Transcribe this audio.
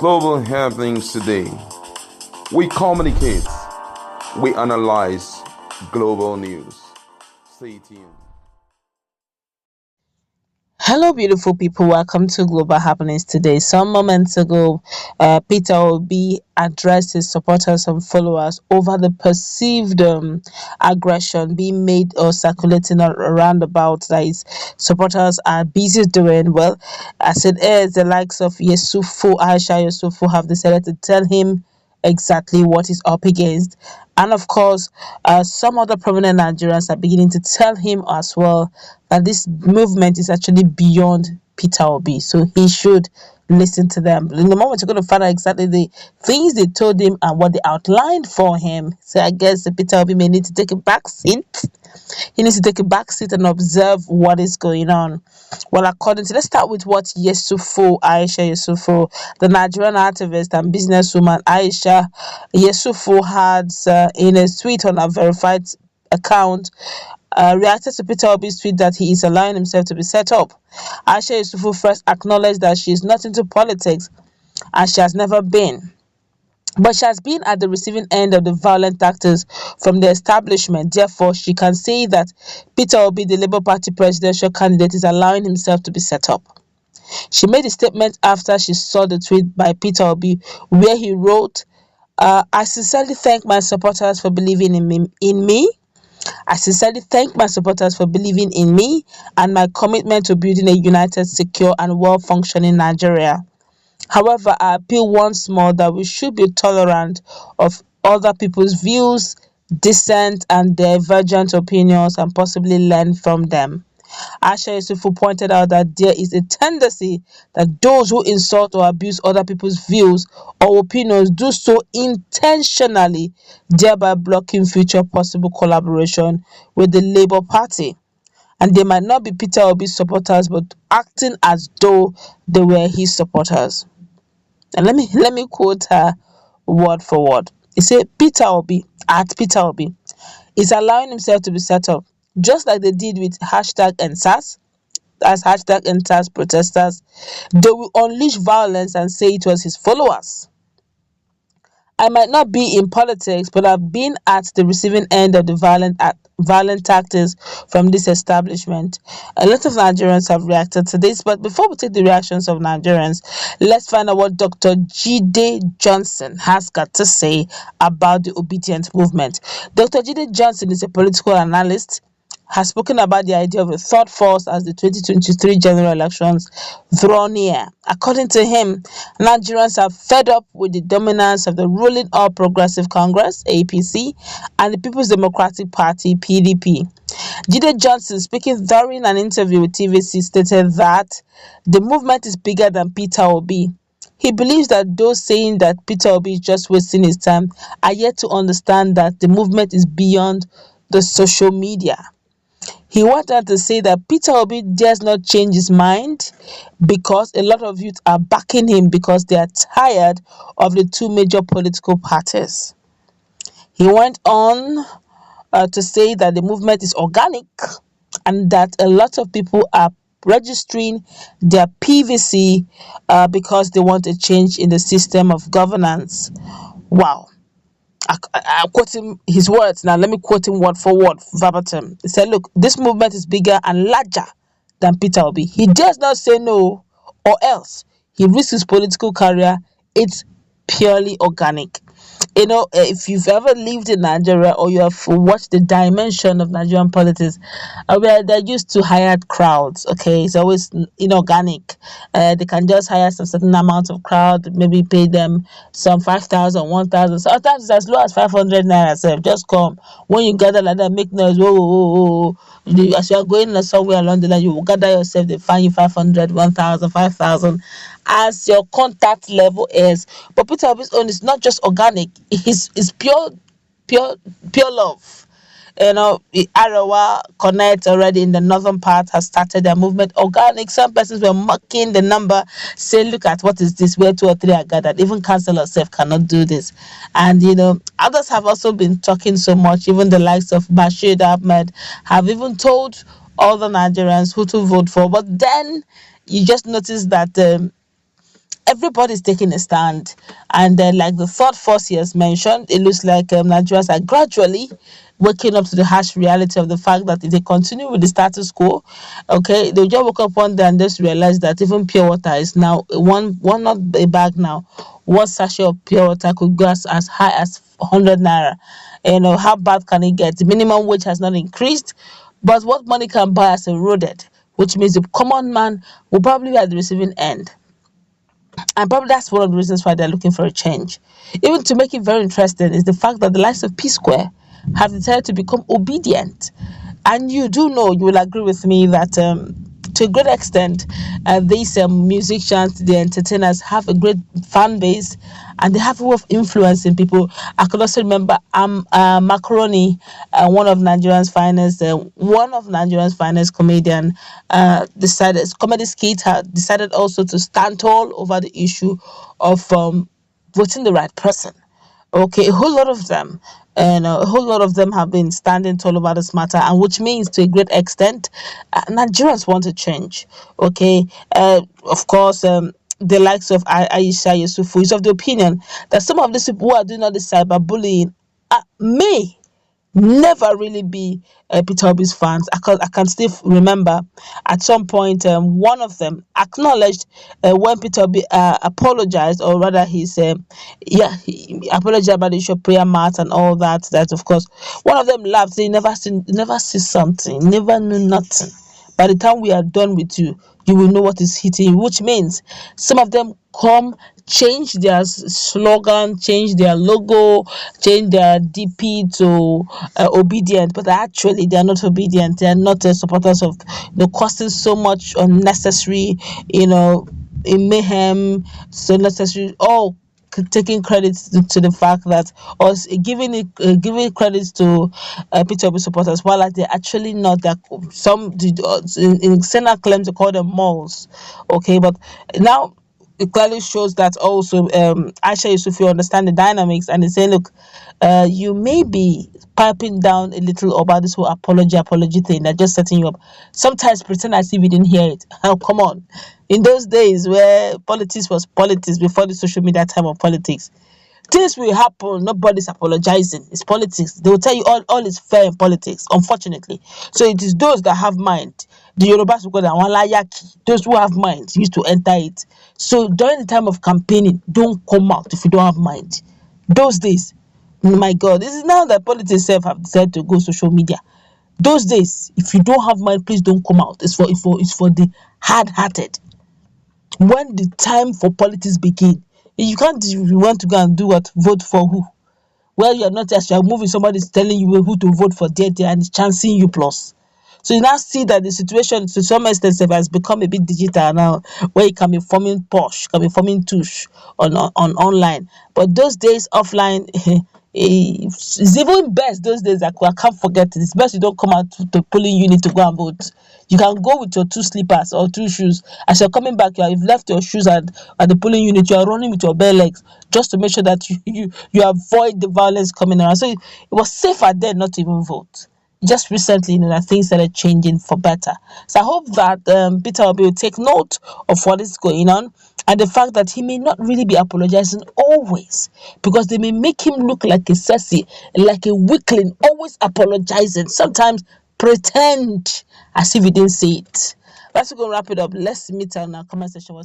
global happenings today. We communicate, we analyze global news. Stay tuned. Hello, beautiful people. Welcome to Global Happenings today. Some moments ago, Peter Obi addressed his supporters and followers over the perceived aggression being made or circulating around about that his supporters are busy doing. Well, as it is, the likes of Aisha Yesufu have decided to tell him exactly what he's up against. And of course, some other prominent Nigerians are beginning to tell him as well that this movement is actually beyond Peter Obi. So he should listen to them. In the moment, you're going to find out exactly the things they told him and what they outlined for him. So I guess Peter Obi may need to take a back seat. He needs to take a back seat and observe what is going on. Well, let's start with what Aisha Yesufu, the Nigerian activist and businesswoman Aisha Yesufu had in a tweet on a verified account reacted to Peter Obi's tweet that he is allowing himself to be set up. Aisha Yesufu first acknowledged that she is not into politics and she has never been. But she has been at the receiving end of the violent tactics from the establishment. Therefore, she can say that Peter Obi, the Labour Party presidential candidate, is allowing himself to be set up. She made a statement after she saw the tweet by Peter Obi where he wrote, I sincerely thank my supporters for believing in me. I sincerely thank my supporters for believing in me and my commitment to building a united, secure, and well-functioning Nigeria. However, I appeal once more that we should be tolerant of other people's views, dissent, and divergent opinions and possibly learn from them. Aisha Yesufu pointed out that there is a tendency that those who insult or abuse other people's views or opinions do so intentionally, thereby blocking future possible collaboration with the Labour Party. And they might not be Peter Obi's supporters, but acting as though they were his supporters. And let me quote her word for word. He said Peter Obi is allowing himself to be set up, just like they did with #NSAS, as #NSAS protesters. They will unleash violence and say it was his followers. I might not be in politics, but I've been at the receiving end of the violent tactics from this establishment. A lot of Nigerians have reacted to this, but before we take the reactions of Nigerians, let's find out what Dr. Jide Johnson has got to say about the obedient movement. Dr. Jide Johnson is a political analyst, has spoken about the idea of a third force as the 2023 general elections draw near. According to him, Nigerians are fed up with the dominance of the ruling All Progressive Congress (APC) and the People's Democratic Party (PDP). Jide Johnson, speaking during an interview with TVC, stated that the movement is bigger than Peter Obi. He believes that those saying that Peter Obi is just wasting his time are yet to understand that the movement is beyond the social media. He went on to say that Peter Obi dares not change his mind because a lot of youth are backing him because they are tired of the two major political parties. He went on to say that the movement is organic and that a lot of people are registering their PVC because they want a change in the system of governance. Wow. I'm quoting his words now. Let me quote him word for word, verbatim. He said, look, this movement is bigger and larger than Peter Obi. He does not say no or else he risks his political career. It's purely organic. If you've ever lived in Nigeria or you have watched the dimension of Nigerian politics, where they're used to hired crowds, okay? It's always inorganic. They can just hire some certain amount of crowd, maybe pay them some 5,000, 1,000. Sometimes it's as low as 500 naira. So just come. When you gather like that, make noise. Whoa, whoa, whoa, whoa. As you are going somewhere along the line, you will gather yourself, they find you 500, 1,000, 5,000. As your contact level is. But Peter Obi's own is not just organic, it's pure love. Arawa Connect already in the northern part has started their movement organic. Some persons were mocking the number, saying, look at what is this, where 2 or 3 are gathered. Even council self cannot do this. And others have also been talking so much. Even the likes of Bashir Ahmed have even told all the Nigerians who to vote for. But then you just notice that Everybody's taking a stand. And then, like the third force he has mentioned, it looks like Nigerians are gradually waking up to the harsh reality of the fact that if they continue with the status quo, okay, they just woke up one day and just realize that even pure water is now one not a bag now. One sachet of pure water could go as high as 100 naira. How bad can it get? The minimum wage has not increased, but what money can buy has eroded, which means the common man will probably be at the receiving end. And probably that's one of the reasons why they're looking for a change. Even to make it very interesting is the fact that the likes of P Square have decided to become obedient. And you do know, you will agree with me that to a great extent, these musicians, the entertainers, have a great fan base and they have a way of influencing people. I could also remember Macaroni, one of Nigerian's finest comedian, decided comedy skit had decided also to stand tall over the issue of voting the right person. Okay, a whole lot of them, and a whole lot of them have been standing tall about this matter, and which means to a great extent, Nigerians want to change. Okay, of course, the likes of Aisha Yesufu is of the opinion that some of these people who are doing all this cyberbullying may never really be Peter Obi's fans. I can still remember at some point one of them acknowledged when Peter Obi apologized, or rather he apologized about the issue of prayer mat and all that. That of course one of them laughed. They never see something, never knew nothing. By the time we are done with you, you will know what is hitting you, which means some of them come, change their slogan, change their logo, change their DP to obedient, but actually they are not obedient. They are not supporters of causing so much unnecessary, you know, in mayhem, so necessary. Oh, taking credit to the fact that, or giving credit to Peter Obi supporters, while they're actually not. That some in Senate claims to call them malls, okay, but now it clearly shows that also Aisha Yesufu understand the dynamics and they say, look, you may be piping down a little about this whole apology thing. They're just setting you up. Sometimes pretend as if you didn't hear it. Oh, come on. In those days where politics was politics, before the social media time of politics, things will happen. Nobody's apologizing. It's politics. They will tell you all is fair in politics, unfortunately. So it is those that have mind. The Yorubas will call them walayaki. Those who have mind used to enter it. So during the time of campaigning, don't come out if you don't have mind. Those days, my God, this is now that politics itself have decided to go social media. Those days, if you don't have mind, please don't come out. It's for the hard-hearted. When the time for politics begin, you can't, you want to go and do what, vote for who? Well, you're not just, you're moving, somebody's telling you who to vote for there and it's chancing you plus. So you now see that the situation to some extent has become a bit digital now, where you can be forming posh, can be forming tush on online. But those days offline, it's even best those days. I can't forget it. It's best you don't come out to the polling unit to go and vote. You can go with your two slippers or two shoes. As you're coming back, you've left your shoes at the polling unit. You are running with your bare legs just to make sure that you avoid the violence coming around. So it was safer then not to even vote. Just recently, that things started changing for better. So I hope that Peter Obi will take note of what is going on and the fact that he may not really be apologizing always, because they may make him look like a sassy, like a weakling, always apologizing. Sometimes pretend as if he didn't say it. Let's go wrap it up. Let's meet on our comment section.